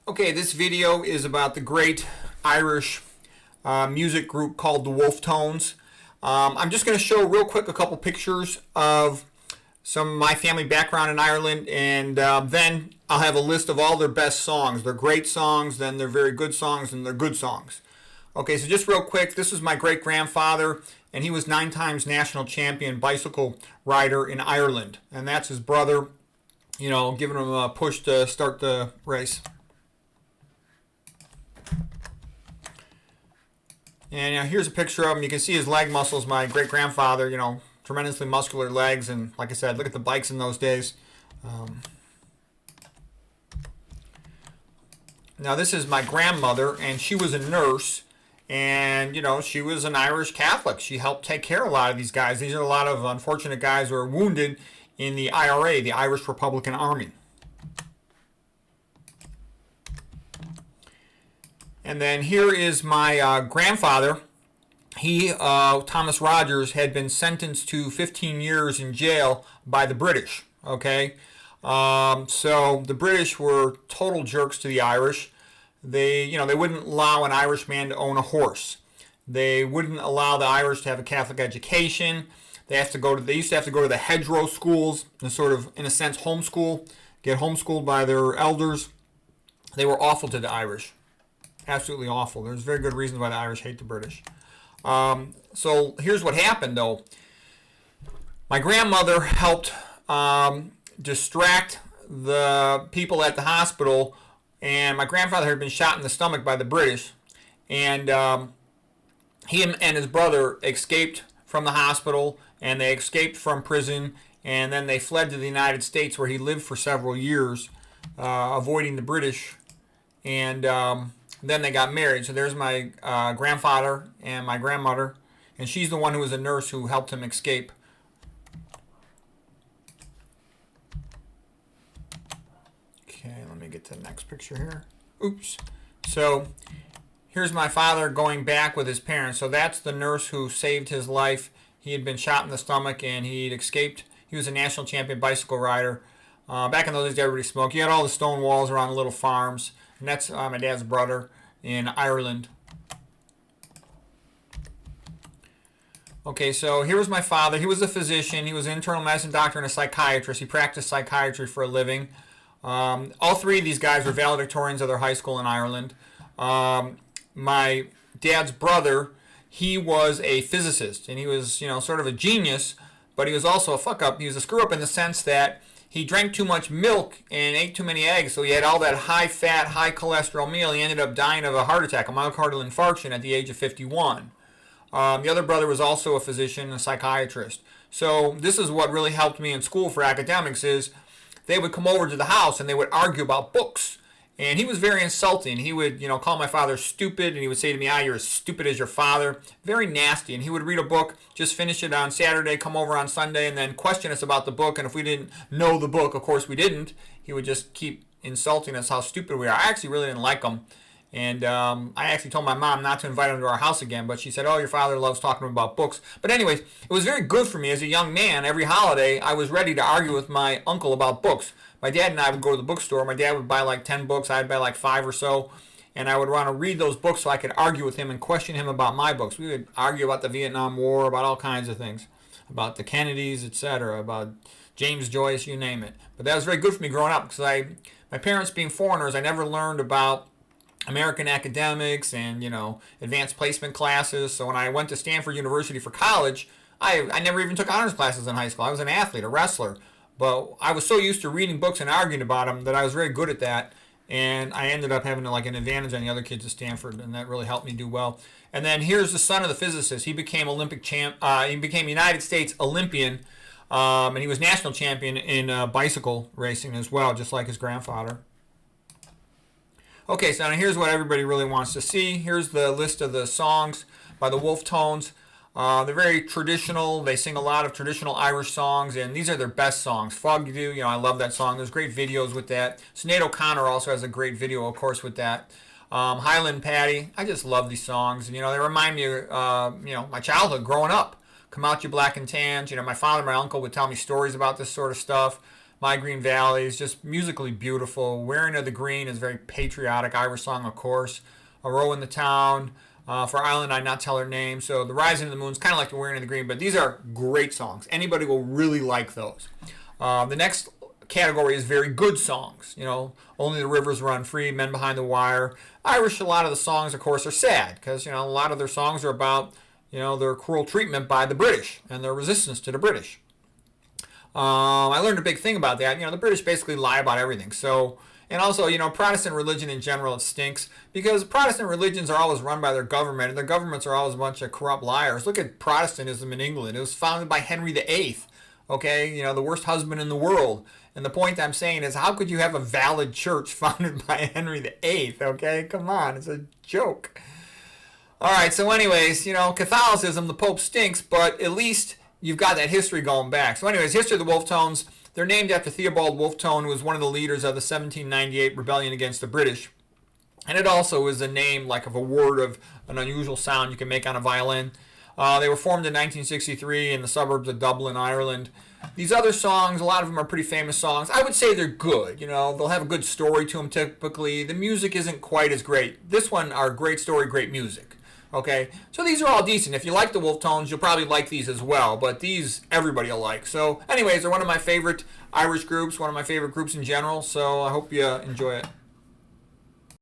Okay, this video is about the great Irish music group called the Wolfe Tones. I'm just going to show real quick a couple pictures of some of my family background in Ireland, and then I'll have a list of all their best songs. They're great songs, then they're very good songs, and they're good songs. Okay, so just real quick, this is my great-grandfather, and he was 9 times national champion bicycle rider in Ireland, and that's his brother, you know, giving him a push to start the race. And here's a picture of him. You can see his leg muscles. My great-grandfather, tremendously muscular legs. And like I said, look at the bikes in those days. Now, this is my grandmother, and she was a nurse. And, she was an Irish Catholic. She helped take care of a lot of these guys. These are a lot of unfortunate guys who are wounded in the IRA, the Irish Republican Army. And then here is my grandfather. He, Thomas Rogers, had been sentenced to 15 years in jail by the British. Okay, so the British were total jerks to the Irish. They wouldn't allow an Irishman to own a horse. They wouldn't allow the Irish to have a Catholic education. They used to have to go to the hedgerow schools and sort of, in a sense, get homeschooled by their elders. They were awful to the Irish. Absolutely awful. There's very good reasons why the Irish hate the British. So here's what happened, though. My grandmother helped distract the people at the hospital, and my grandfather had been shot in the stomach by the British, and he and his brother escaped from the hospital, and they escaped from prison, and then they fled to the United States, where he lived for several years, avoiding the British, and then they got married. So there's my grandfather and my grandmother, and she's the one who was a nurse who helped him escape. Okay, let me get to the next picture here. Oops. So here's my father going back with his parents. So that's the nurse who saved his life. He had been shot in the stomach and he'd escaped. He was a national champion bicycle rider. Back in those days, everybody smoked. You had all the stone walls around the little farms. And that's my dad's brother in Ireland. Okay, so here was my father. He was a physician. He was an internal medicine doctor and a psychiatrist. He practiced psychiatry for a living. All 3 of these guys were valedictorians of their high school in Ireland. My dad's brother, he was a physicist, and he was, sort of a genius, but he was also a fuck-up. He was a screw-up in the sense that he drank too much milk and ate too many eggs, so he had all that high-fat, high-cholesterol meal. He ended up dying of a heart attack, a myocardial infarction, at the age of 51. The other brother was also a physician, a psychiatrist. So this is what really helped me in school for academics is they would come over to the house and they would argue about books. And he was very insulting. He would, call my father stupid, and he would say to me, you're as stupid as your father. Very nasty. And he would read a book, just finish it on Saturday, come over on Sunday, and then question us about the book. And if we didn't know the book, of course we didn't, he would just keep insulting us how stupid we are. I actually really didn't like him. And I actually told my mom not to invite him to our house again, but she said, your father loves talking about books. But anyways, it was very good for me as a young man. Every holiday, I was ready to argue with my uncle about books. My dad and I would go to the bookstore. My dad would buy like 10 books. I'd buy like 5 or so. And I would want to read those books so I could argue with him and question him about my books. We would argue about the Vietnam War, about all kinds of things, about the Kennedys, etc., about James Joyce, you name it. But that was very good for me growing up because my parents being foreigners, I never learned about American academics and, advanced placement classes. So when I went to Stanford University for college, I never even took honors classes in high school. I was an athlete, a wrestler. But I was so used to reading books and arguing about them that I was very good at that. And I ended up having an advantage on the other kids at Stanford, and that really helped me do well. And then here's the son of the physicist. He became Olympic champ. He became United States Olympian, and he was national champion in bicycle racing as well, just like his grandfather. Okay, so now here's what everybody really wants to see. Here's the list of the songs by the Wolfe Tones. They're very traditional. They sing a lot of traditional Irish songs, and these are their best songs. Fog You, I love that song. There's great videos with that. Sinead O'Connor also has a great video, of course, with that. Highland Patty, I just love these songs. And, they remind me of, my childhood growing up. Come Out You Black and Tans. My father and my uncle would tell me stories about this sort of stuff. My Green Valley is just musically beautiful. Wearing of the Green is a very patriotic Irish song, of course. A Row in the Town. For Ireland, I'd Not Tell Her Name. So The Rising of the Moon is kind of like The Wearing of the Green, but these are great songs. Anybody will really like those. The next category is very good songs. Only the Rivers Run Free, Men Behind the Wire. Irish, a lot of the songs, of course, are sad because, a lot of their songs are about, their cruel treatment by the British and their resistance to the British. I learned a big thing about that. The British basically lie about everything. So, and also, Protestant religion in general, it stinks because Protestant religions are always run by their government, and their governments are always a bunch of corrupt liars. Look at Protestantism in England. It was founded by Henry VIII. Okay, the worst husband in the world. And the point I'm saying is, how could you have a valid church founded by Henry VIII? Okay, come on, it's a joke. All right, so anyways, Catholicism, the Pope stinks, but at least you've got that history going back. So anyways, history of the Wolfe Tones. They're named after Theobald Wolfe Tone, who was one of the leaders of the 1798 rebellion against the British. And it also is a name like of a word of an unusual sound you can make on a violin. They were formed in 1963 in the suburbs of Dublin, Ireland. These other songs, a lot of them are pretty famous songs. I would say they're good. They'll have a good story to them typically. The music isn't quite as great. This one are great story, great music. Okay, so these are all decent. If you like the Wolfe Tones, you'll probably like these as well. But these, everybody will like. So anyways, they're one of my favorite Irish groups, one of my favorite groups in general. So I hope you enjoy it.